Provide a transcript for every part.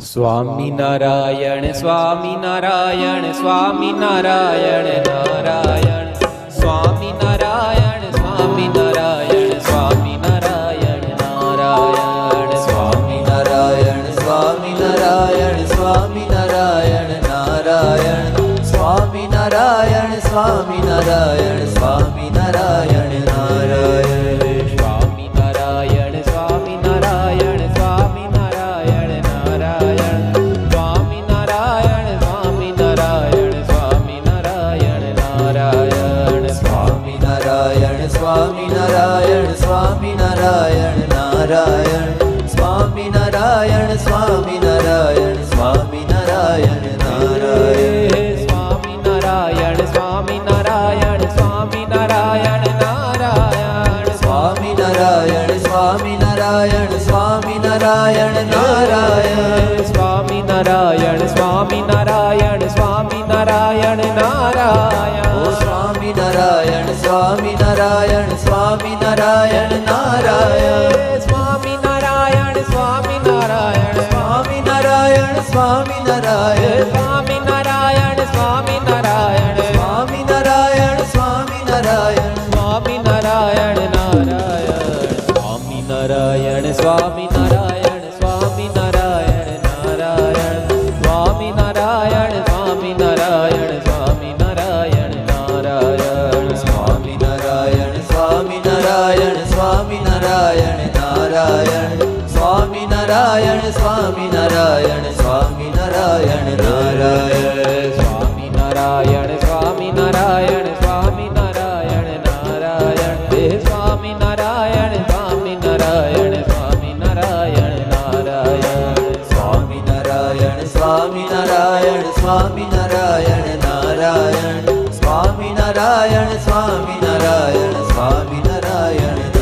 સ્વામિનારાયણ સ્વામિનારાયણ સ્વામિનારાયણ નારાયણ સ્વામિનારાયણ સ્વામિનારાયણ સ્વામિનારાયણ નારાયણ સ્વામિનારાયણ સ્વામિનારાયણ સ્વામિનારાયણ નારાયણ સ્વામિનારાયણ સ્વામિનારાયણ સ્વામિનારાયણ નારાયણ સ્વામિનારાયણ સ્વામિનારાયણ સ્વામિનારાયણ નારાયણ સ્વામિનારાયણ સ્વામિનારાયણ સ્વામિનારાયણ નારાયણ સ્વામિનારાયણ સ્વામિનારાયણ સ્વામિનારાયણ નારાયણ સ્વામિનારાયણ સ્વામિનારાયણ સ્વામિનારાયણ નારાયણ સ્વામિનારાયણ સ્વામિનારાયણ સ્વામિનારાયણ નારાયણ સ્વામિનારાયણ સ્વામિનારાયણ સ્વામિનારાયણ નારાયણ સ્વામિનારાયણ સ્વામિનારાયણ સ્વામિનારાયણ નારાયણ ઓ સ્વામિનારાયણ સ્વામિનારાયણ સ્વામિનારાયણ નારાયણ સ્વામિનારાયણ સ્વામિનારાયણ સ્વામિનારાયણ સ્વામિનારાયણ સ્વામિનારાયણ સ્વામિનારાયણ સ્વામિનારાયણ સ્વામિનારાયણ સ્વામિનારાયણ નારાયણ સ્વામિનારાયણ સ્વામિનારાયણ સ્વામિનારાયણ નારાયણ સ્વામિનારાયણ સ્વામિનારાયણ સ્વામિનારાયણ નારાયણ સ્વામિનારાયણ સ્વામિનારાયણ સ્વામિનારાયણ નારાયણ સ્વામિનારાયણ સ્વામિનારાયણ સ્વામિનારાયણ નારાયણ સ્વામિનારાયણ સ્વામિનારાયણ સ્વામિનારાયણ નારાયણ હે સ્વામિનારાયણ સ્વામિનારાયણ સ્વામિનારાયણ નારાયણ સ્વામિનારાયણ સ્વામિનારાયણ સ્વામિનારાયણ નારાયણ સ્વામિનારાયણ સ્વામિનારાયણ સ્વામિનારાયણ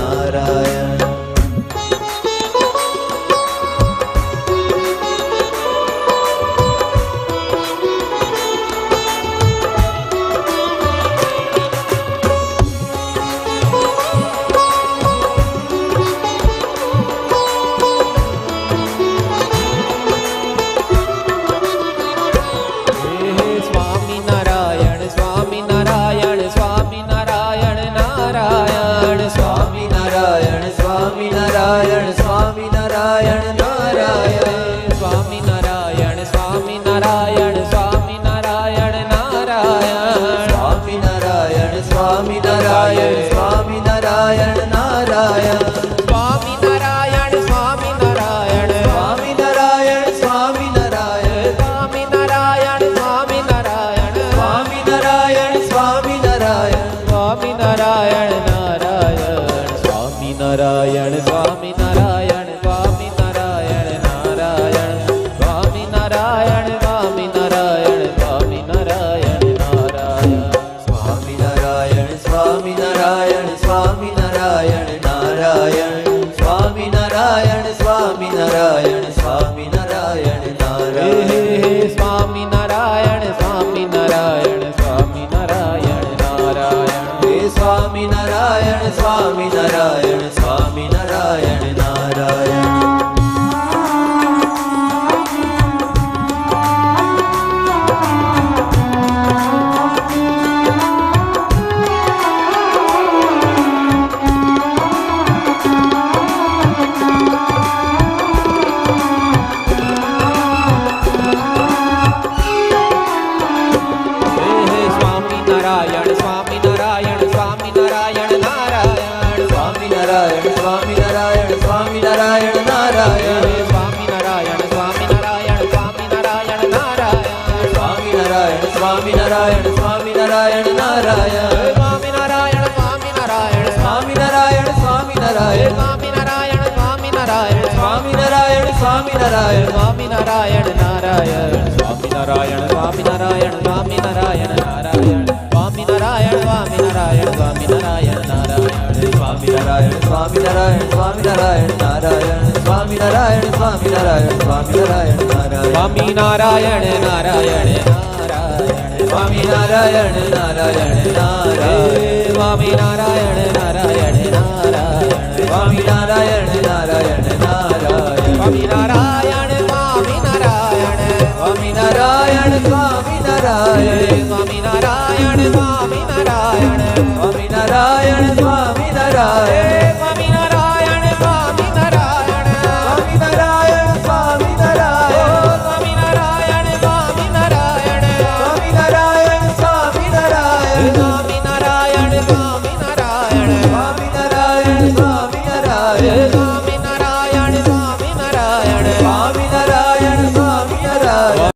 નારાયણ સ્વામિનારાયણ સ્વામિનારાયણ સ્વામિનારાયણ નારાયણ સ્વામિનારાયણ સ્વામિનારાયણ સ્વામિનારાયણ નારાયણ સ્વામિનારાયણ સ્વામિનારાયણ સ્વામિનારાયણ નારાયણ સ્વામિનારાયણ સ્વામિનારાયણ સ્વામિનારાયણ નારાયણ સ્વામિનારાયણ સ્વામિનારાયણ સ્વામિનારાયણ સ્વામિનારાયણ સ્વામિનારાયણ સ્વામિનારાયણ સ્વામિનારાયણ સ્વામિનારાયણ સ્વામિનારાયણ નારાયણ સ્વામિનારાયણ સ્વામિનારાયણ સ્વામિનારાયણ નારાયણ સ્વામિનારાયણ સ્વામિનારાયણ સ્વામિનારાયણ નારાયણ સ્વામિનારાયણ સ્વામિનારાયણ સ્વામિનારાયણ નારાયણ સ્વામિનારાયણ સ્વામિનારાયણ સ્વામિનારાયણ નારાયણ સ્વામિનારાયણ સ્વામિનારાયણ સ્વામિનારાયણ નારાયણ હે સ્વામિનારાયણ સ્વામિનારાયણ સ્વામિનારાયણ નારાયણ સ્વામિનારાયણ સ્વામિનારાયણ સ્વામિનારાયણ નારાયણ સ્વામિનારાયણ સ્વામિનારાયણ સ્વામિનારાયણ નારાયણ સ્વામિનારાયણ સ્વામિનારાયણ સ્વામિનારાયણ નારાયણ સ્વામિનારાયણ સ્વામિનારાયણ સ્વામિનારાયણ નારાયણ સ્વામિનારાયણ સ્વામિનારાયણ સ્વામિનારાયણ સ્વામિનારાયણ સ્વામિનારાયણ સ્વામિનારાયણ સ્વામિનારાયણ સ્વામિનારાયણ સ્વામિનારાયણ નારાયણ સ્વામિનારાયણ સ્વામિનારાયણ સ્વામિનારાયણ નારાયણ સ્વામિનારાયણ સ્વામિનારાયણ સ્વામિનારાયણ નારાયણ સ્વામિનારાયણ સ્વામિનારાયણ સ્વામિનારાયણ નારાયણ સ્વામિનારાયણ સ્વામિનારાયણ સ્વામિનારાયણ નારાયણ સ્વામિનારાયણ નારાયણ નારાયણ સ્વામિનારાયણ નારાયણ નારાયણ સ્વામિનારાયણ નારાયણ નારાયણ સ્વામિનારાયણ નારાયણ નારાયણ સ્વામિનારાયણ સ્વામિનારાયણ નારાયણ સ્વામી નારાયણ સ્વામી નારાયણ સ્વામી નારાયણ સ્વામી નારાયણ સ્વામી નારાયણ સ્વામી નારાયણ સ્વામી નારાયણ સ્વામી નારાયણ સ્વામી નારાયણ સ્વામી નારાયણ સ્વામી નારાયણ સ્વામી નારાયણ સ્વામી નારાયણ સ્વામી નારાયણ સ્વામી